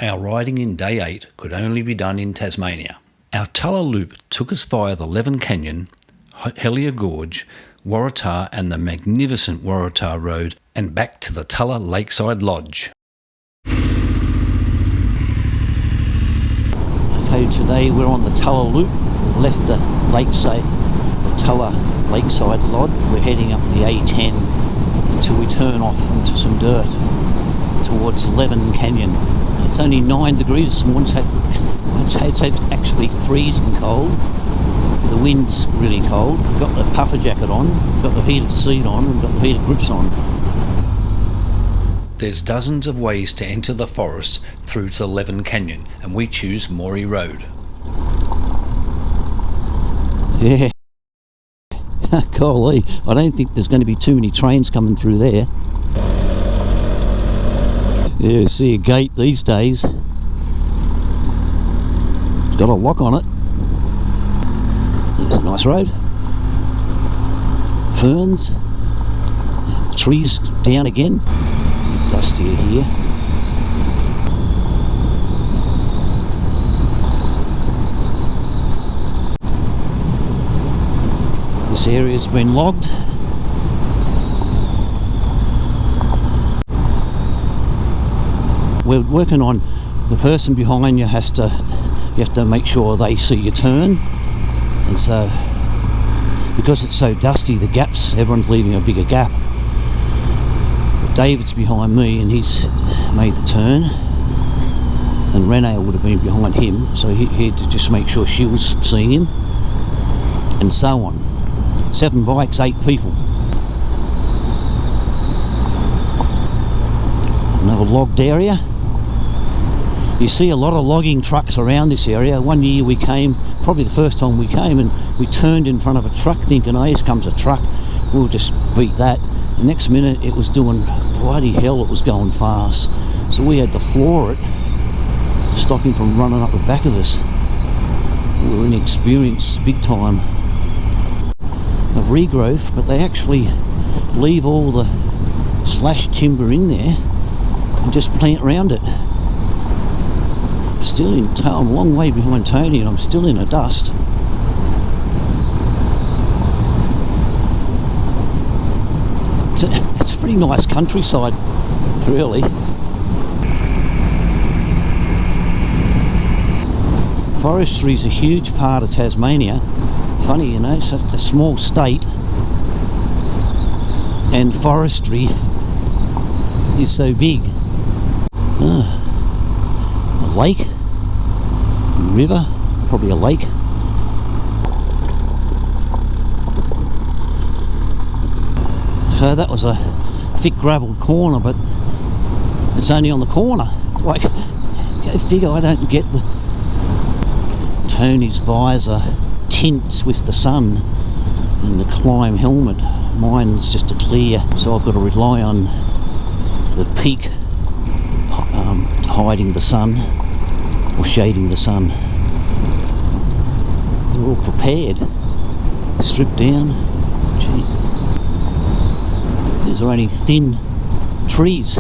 Our riding in Day 8 could only be done in Tasmania. Our Tullah loop took us via the Leven Canyon, Hellyer Gorge, Waratah and the magnificent Waratah Road and back to the Tullah Lakeside Lodge. Okay, today we're on the Tullah loop. We've left the Tullah Lakeside Lodge. We're heading up the A10 until we turn off into some dirt towards Leven Canyon. It's only 9 degrees this morning, so it's actually freezing cold. The wind's really cold. We've got the puffer jacket on, we've got the heated seat on, and we've got the heated grips on. There's dozens of ways to enter the forest through to Leven Canyon, and we choose Moory Road. Yeah. Golly, I don't think there's going to be too many trains coming through there. Yeah, see a gate these days. Got a lock on it. There's a nice road. Ferns. Trees down again. Dustier here. This area's been logged. We're working on the person behind you you have to make sure they see your turn, and so because it's so dusty, the gaps, everyone's leaving a bigger gap. But David's behind me and he's made the turn, and Renee would have been behind him, so he had to just make sure she was seeing him, and so on. 7 bikes, 8 people. Another logged area. You see a lot of logging trucks around this area. One year we came, probably the first time we came, and we turned in front of a truck thinking, oh, here comes a truck, we'll just beat that. The next minute it was doing bloody hell, it was going fast. So we had to floor it, stop him from running up the back of us. We were inexperienced, big time. A regrowth, but they actually leave all the slash timber in there and just plant around it. Still in town, a long way behind Tony, and I'm still in the dust. It's a pretty nice countryside, really. Forestry is a huge part of Tasmania. Funny, you know, such a small state, and forestry is so big. A lake, river, probably a lake. So that was a thick gravel corner, but it's only on the corner. Like, go figure, I don't get the Tony's visor tints with the sun and the climb helmet. Mine's just a clear, so I've got to rely on the peak hiding the sun or shading the sun. They're all prepared, stripped down. Gee. These are only thin trees.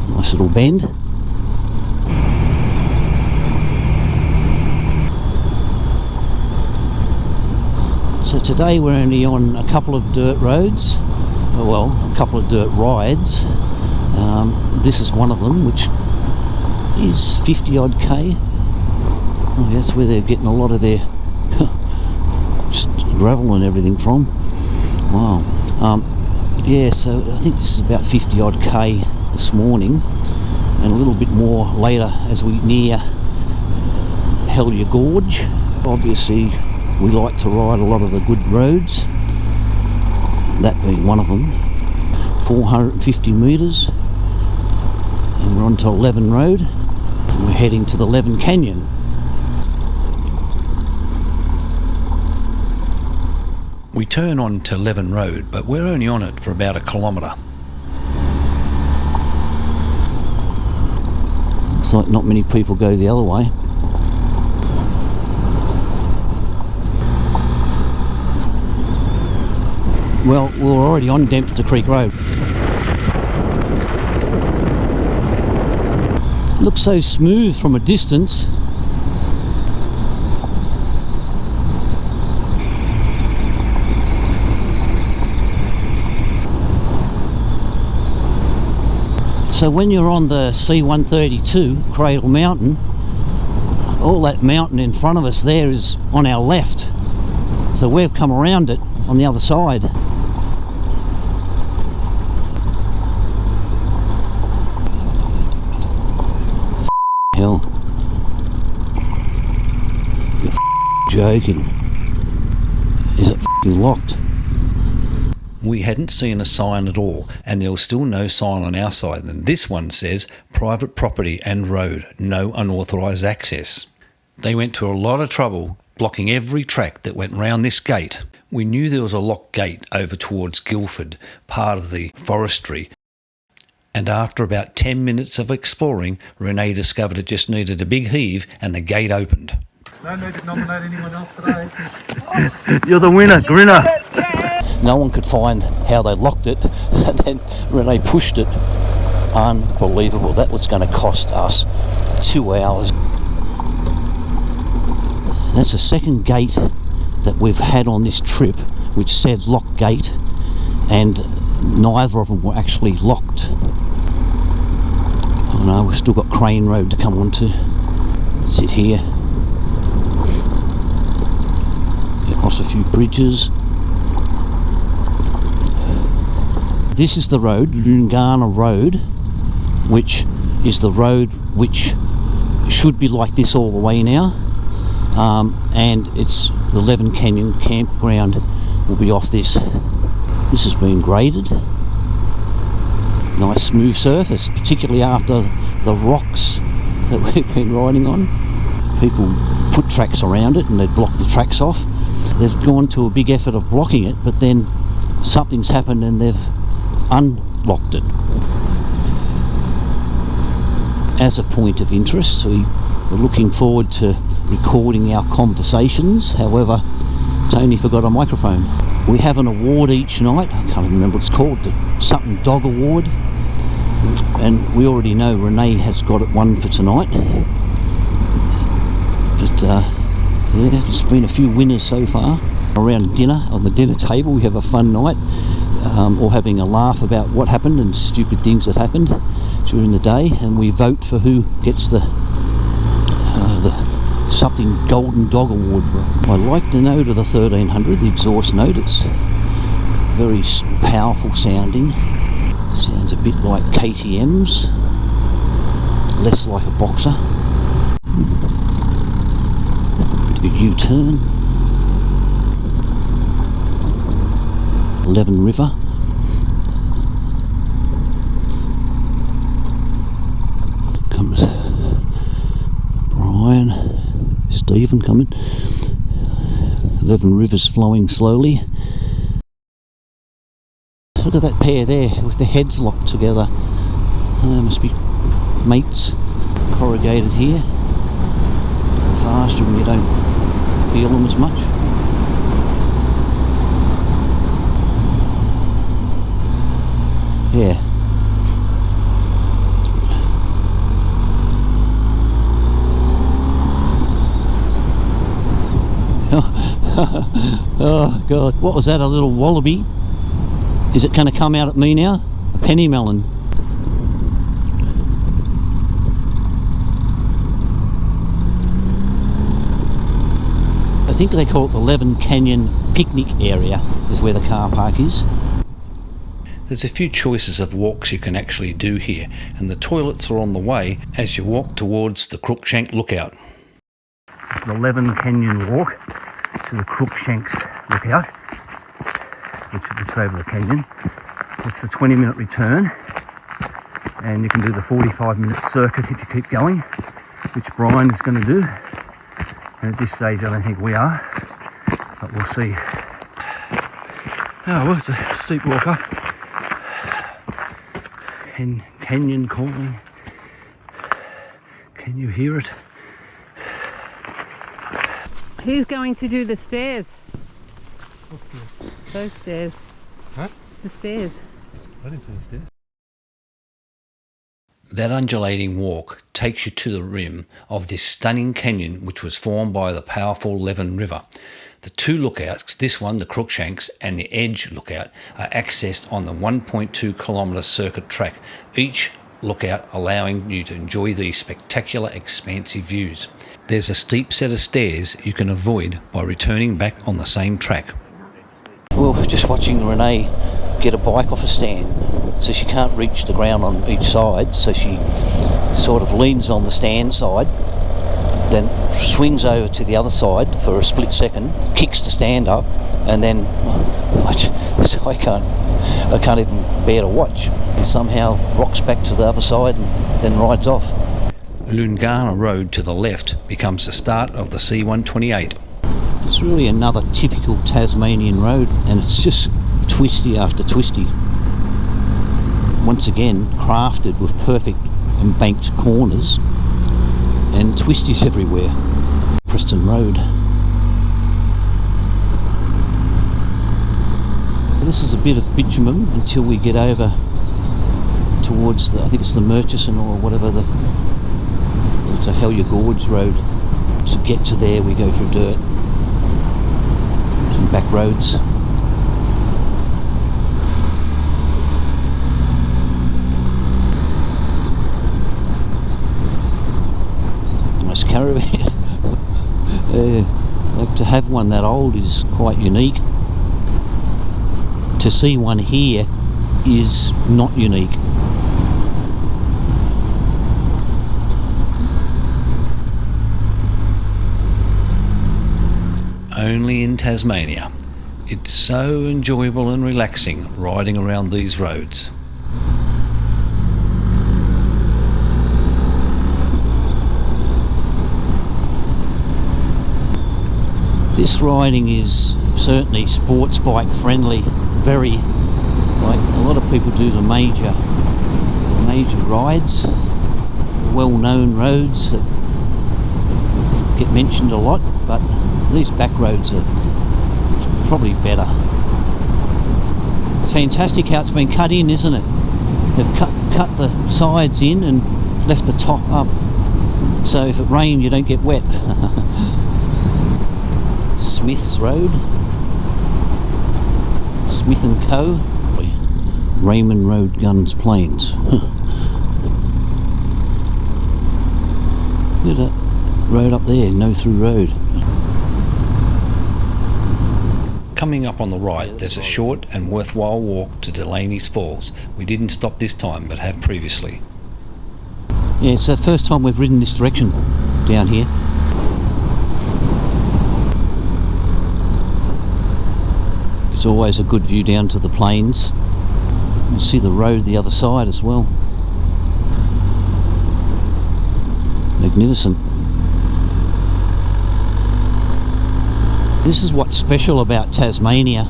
Nice little bend. So today we're only on a couple of dirt roads, well, a couple of dirt rides. This is one of them, which is 50 odd K. Oh, that's where they're getting a lot of their gravel and everything from. Wow. Yeah, so I think this is about 50 odd K this morning, and a little bit more later as we near Hellyer Gorge. Obviously we like to ride a lot of the good roads, that being one of them. 450 metres, and we're on to Leven Road, and we're heading to the Leven Canyon. We turn on to Leven Road, but we're only on it for about 1 kilometre. Looks like not many people go the other way. Well, we were already on Dempster Creek Road. Looks so smooth from a distance. So when you're on the C132 Cradle Mountain, all that mountain in front of us there is on our left. So we've come around it on the other side. Hell. You're joking. Is it locked? We hadn't seen a sign at all, and there was still no sign on our side. And this one says, private property and road, no unauthorised access. They went to a lot of trouble blocking every track that went round this gate. We knew there was a locked gate over towards Guildford, part of the forestry. And after about 10 minutes of exploring, Renee discovered it just needed a big heave and the gate opened. No need to nominate anyone else today. You're the winner, grinner. No one could find how they locked it, and then Renee pushed it. Unbelievable. That was going to cost us 2 hours. That's the second gate that we've had on this trip which said lock gate, and neither of them were actually locked. Oh no, we've still got Crane Road to come onto. Let's sit here. Get across a few bridges. This is the road, Loongana Road, which is the road which should be like this all the way now. And it's the Leven Canyon campground will be off this. This has been graded. Nice smooth surface, particularly after the rocks that we've been riding on. People put tracks around it and they'd block the tracks off. They've gone to a big effort of blocking it, but then something's happened and they've unlocked it. As a point of interest, we were looking forward to recording our conversations. However, Tony forgot a microphone. We have an award each night. I can't even remember what it's called, the something dog award, and we already know Renee has got it one for tonight. But yeah, there's been a few winners so far. Around dinner, on the dinner table, we have a fun night, all having a laugh about what happened and stupid things that happened during the day, and we vote for who gets the something golden dog award. I like the note of the 1300, the exhaust note. It's very powerful sounding. Sounds a bit like KTM's, less like a boxer. Bit of a U-turn. Leven River. Comes Brian, Stephen coming. Leven River's flowing slowly. Look at that pair there with their heads locked together. Must be mates. Corrugated here. Faster and you don't feel them as much. Yeah. Oh God, what was that, a little wallaby? Is it going to come out at me now? A penny melon. I think they call it the Leven Canyon picnic area is where the car park is. There's a few choices of walks you can actually do here, and the toilets are on the way as you walk towards the Crookshank Lookout. This is the Leven Canyon walk to the Crookshanks Lookout, which is over the canyon. It's a 20-minute return, and you can do the 45-minute circuit if you keep going, which Brian is going to do. And at this stage I don't think we are, but we'll see. Oh, well, it's a steep walk up. And canyon calling. Can you hear it? Who's going to do the stairs? What's this? Those stairs. Huh? The stairs. I didn't see the stairs. That undulating walk takes you to the rim of this stunning canyon which was formed by the powerful Leven River. The two lookouts, this one, the Crookshanks, and the Edge lookout, are accessed on the 1.2 kilometre circuit track, each lookout allowing you to enjoy these spectacular expansive views. There's a steep set of stairs you can avoid by returning back on the same track. Well, just watching Renee get a bike off a stand, so she can't reach the ground on each side, so she sort of leans on the stand side, then swings over to the other side for a split second, kicks the stand up, and then I can't even bear to watch. And somehow rocks back to the other side and then rides off. Loongana Road to the left becomes the start of the C128. It's really another typical Tasmanian road, and it's just twisty after twisty. Once again, crafted with perfect embanked corners and twisties everywhere. Preston Road. This is a bit of bitumen until we get over towards I think it's the Murchison or whatever, it's a Hellyer Gorge Road. To get to there we go through dirt, some back roads. Nice caravan. Like to have one that old is quite unique. To see one here is not unique. Only in Tasmania. It's so enjoyable and relaxing riding around these roads. This riding is certainly sports bike friendly, very, like a lot of people do the major rides, well-known roads that get mentioned a lot, but these back roads are probably better. It's fantastic how it's been cut in, isn't it? They've cut the sides in and left the top up, so if it rains you don't get wet. Smith's Road, Smith and Co. Raymond Road, Guns, Plains. Look at that road up there, no through road. Coming up on the right, there's a short and worthwhile walk to Delaney's Falls. We didn't stop this time, but have previously. Yeah, it's the first time we've ridden this direction down here. It's always a good view down to the plains. You see the road the other side as well. Magnificent. This is what's special about Tasmania.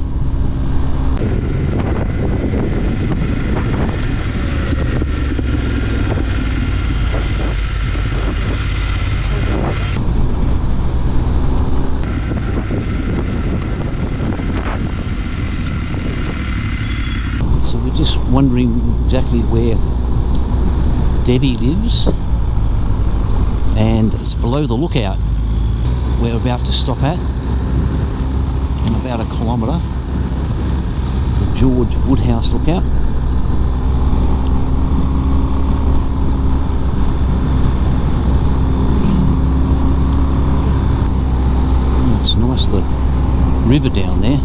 So we're just wondering exactly where Debbie lives, and it's below the lookout we're about to stop at in about a kilometre, the George Woodhouse lookout. It's nice, the river down there.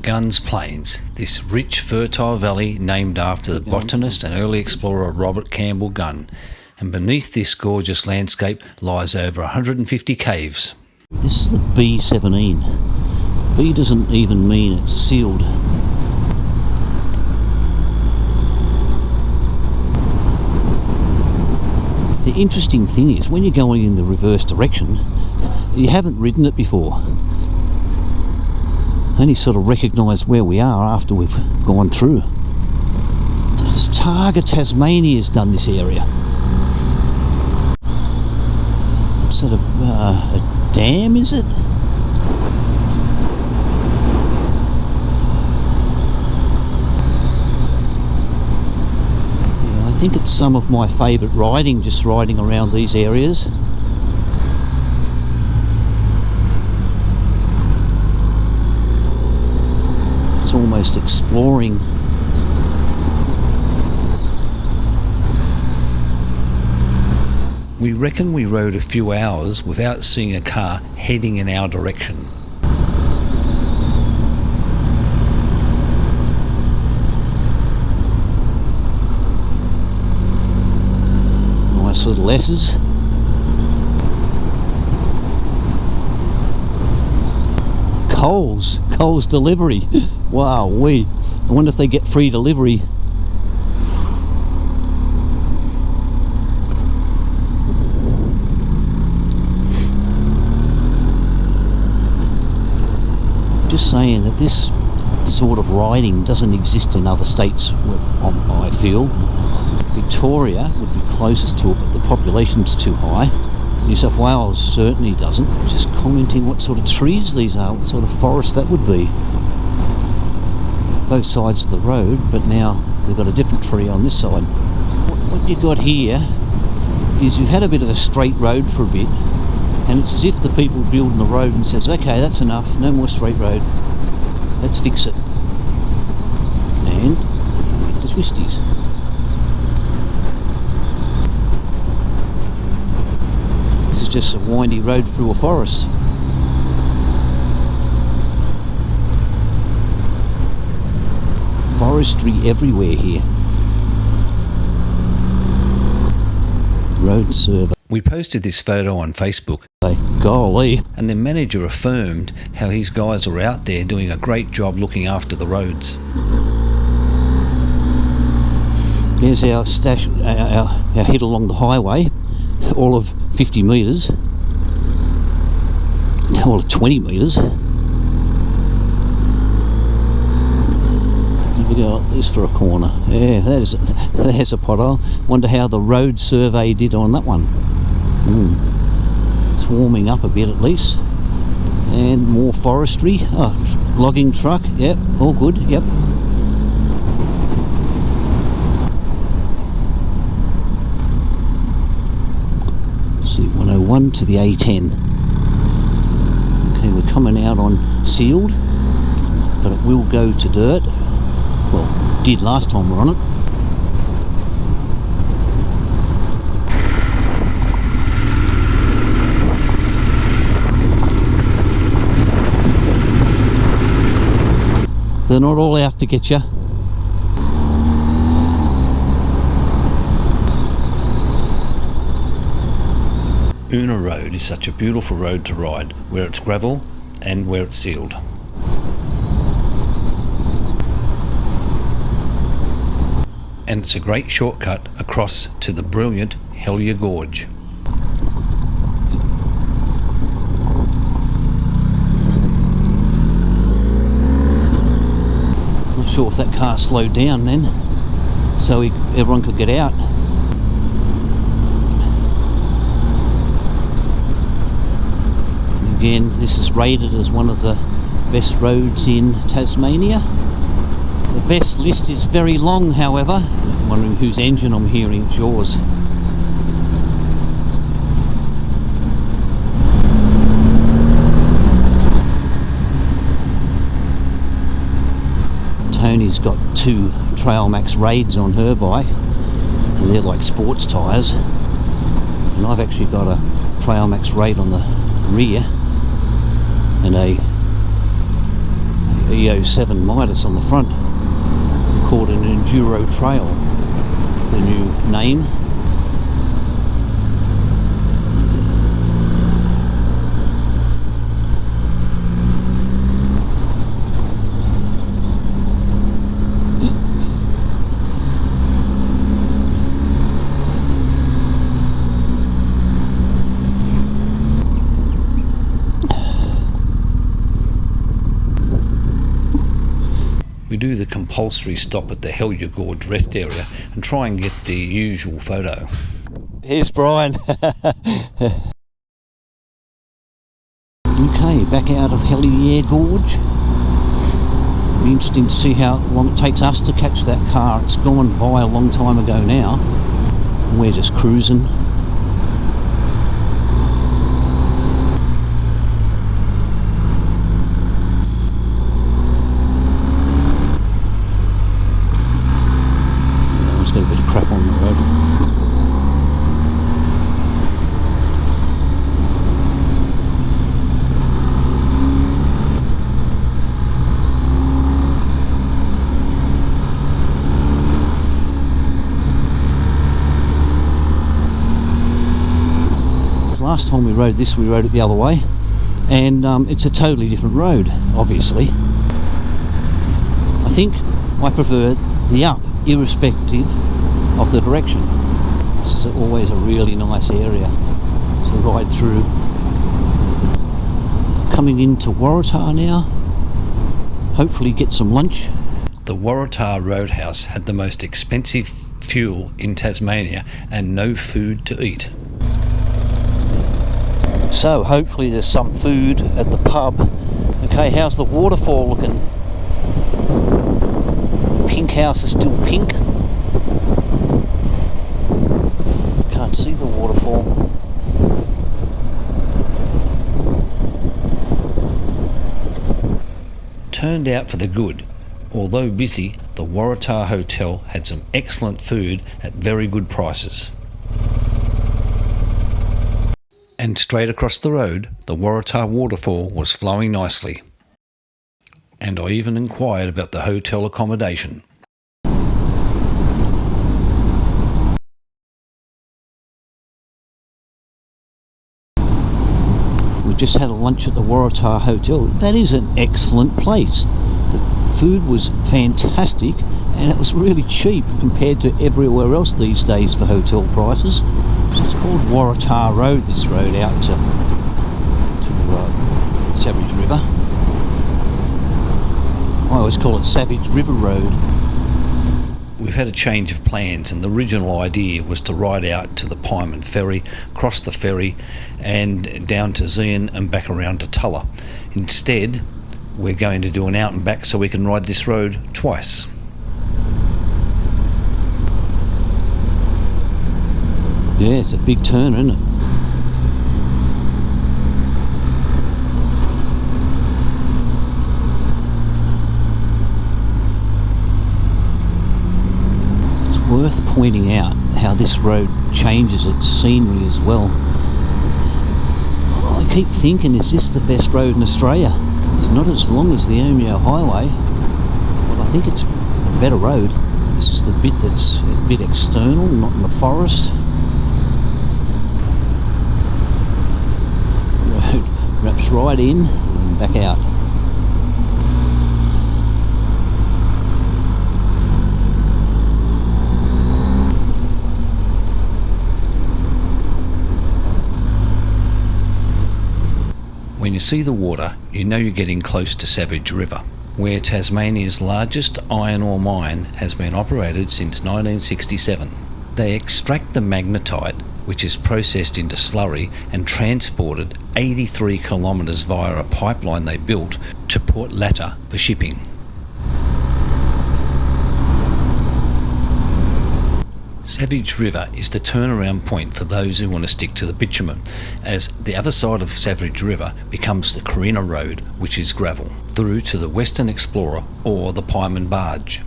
Guns Plains, this rich fertile valley named after the botanist and early explorer Robert Campbell Gunn, and beneath this gorgeous landscape lies over 150 caves. This is the B17. B doesn't even mean it's sealed. The interesting thing is, when you're going in the reverse direction, you haven't ridden it before. Only sort of recognise where we are after we've gone through. Targa Tasmania has done this area. What sort of a dam is it? think it's some of my favourite riding, just riding around these areas. It's almost exploring. We reckon we rode a few hours without seeing a car heading in our direction. Nice little S's. Coles delivery. Wow, I wonder if they get free delivery. Just saying that this sort of riding doesn't exist in other states, I feel. Victoria would be closest to it, but the population's too high. New South Wales certainly doesn't. Just commenting what sort of trees these are, what sort of forest that would be. Both sides of the road, but now they've got a different tree on this side. What you got here is you've had a bit of a straight road for a bit, and it's as if the people building the road and says, okay, that's enough, no more straight road, let's fix it. And the twisties. This is just a windy road through a forest. Forestry everywhere here. Road survey. We posted this photo on Facebook, Golly. and the manager affirmed how his guys are out there doing a great job looking after the roads. Here's our stash, our head along the highway, all of 50 metres, all of 20 metres. Look at this for a corner. Yeah, there's a pothole. Wonder how the road survey did on that one. It's warming up a bit at least. And more forestry. Oh, logging truck. Yep, all good. Yep. Let's see, 101 to the A10. Okay, we're coming out on sealed, but it will go to dirt. Well, did last time we're on it. They're not all out to get you. Oonah Road is such a beautiful road to ride, where it's gravel and where it's sealed. And it's a great shortcut across to the brilliant Hellyer Gorge. Not sure if that car slowed down then, so everyone could get out. And again, this is rated as one of the best roads in Tasmania. The best list is very long, however. I'm wondering whose engine I'm hearing. It's yours. Tony's got 2 Trail Max Raids on her bike, and they're like sports tyres. And I've actually got a Trail Max Raid on the rear, and a A07 Midas on the front. Called an Enduro Trail, the new name. We do the compulsory stop at the Hellyer Gorge rest area and try and get the usual photo. Here's Brian. Okay, back out of Hellyer Gorge. Be interesting to see how long it takes us to catch that car. It's gone by a long time ago now. We're just cruising. It's got a bit of crap on the road. Last time we rode this, we rode it the other way, and it's a totally different road, obviously. I think I prefer the up, irrespective of the direction. This is always a really nice area to ride through. Coming into Waratah now, hopefully get some lunch. The Waratah Roadhouse had the most expensive fuel in Tasmania and no food to eat. So hopefully there's some food at the pub. Okay, how's the waterfall looking? Pink house is still pink. Can't see the waterfall. Turned out for the good. Although busy, the Waratah Hotel had some excellent food at very good prices. And straight across the road, the Waratah waterfall was flowing nicely. And I even inquired about the hotel accommodation. We just had a lunch at the Waratah Hotel. That is an excellent place. The food was fantastic and it was really cheap compared to everywhere else these days for hotel prices. So it's called Waratah Road, this road out to Savage River. I always call it Savage River Road. We've had a change of plans, and the original idea was to ride out to the Pyman Ferry, cross the ferry and down to Zion and back around to Tullah. Instead, we're going to do an out and back so we can ride this road twice. Yeah, it's a big turn, isn't it? It's worth pointing out how this road changes its scenery as well. I keep thinking, is this the best road in Australia? It's not as long as the Oonah Highway, but I think it's a better road. This is the bit that's a bit external, not in the forest. Road wraps right in and back out. When you see the water, you know you're getting close to Savage River, where Tasmania's largest iron ore mine has been operated since 1967. They extract the magnetite, which is processed into slurry and transported 83 kilometres via a pipeline they built to Port Latta for shipping. Savage River is the turnaround point for those who want to stick to the bitumen, as the other side of Savage River becomes the Oonah Road, which is gravel, through to the Western Explorer or the Pyman Barge.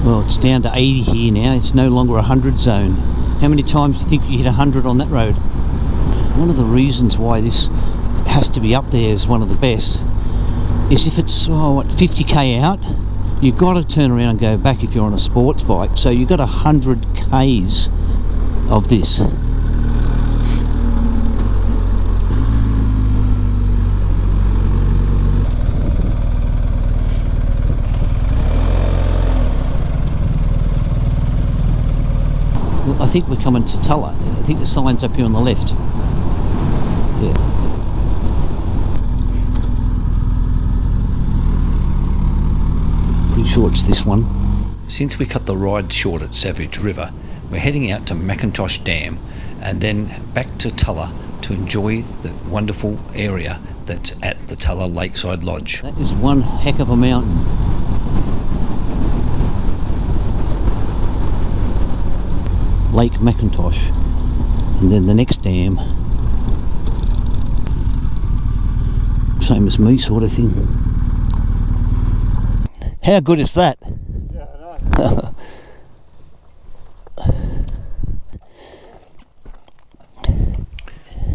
Well, it's down to 80 here now. It's no longer a 100 zone. How many times do you think you hit 100 on that road? One of the reasons why this has to be up there as one of the best is if it's 50k out, you've got to turn around and go back if you're on a sports bike. So you've got 100 k's of this. Well, I think we're coming to Tullah. I think the sign's up here on the left. Yeah. Pretty sure it's this one. Since we cut the ride short at Savage River, we're heading out to MacKintosh Dam and then back to Tullah to enjoy the wonderful area that's at the Tullah Lakeside Lodge. That is one heck of a mountain. Lake MacKintosh, and then the next dam, same as me sort of thing. How good is that? Yeah, I know.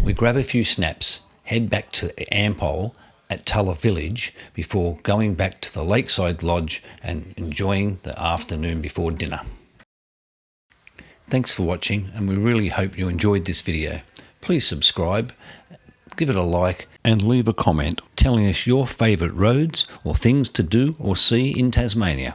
We grab a few snaps, head back to the Ampole at Tullah Village before going back to the Lakeside Lodge and enjoying the afternoon before dinner. Thanks for watching, and we really hope you enjoyed this video. Please subscribe, give it a like and leave a comment telling us your favourite roads or things to do or see in Tasmania.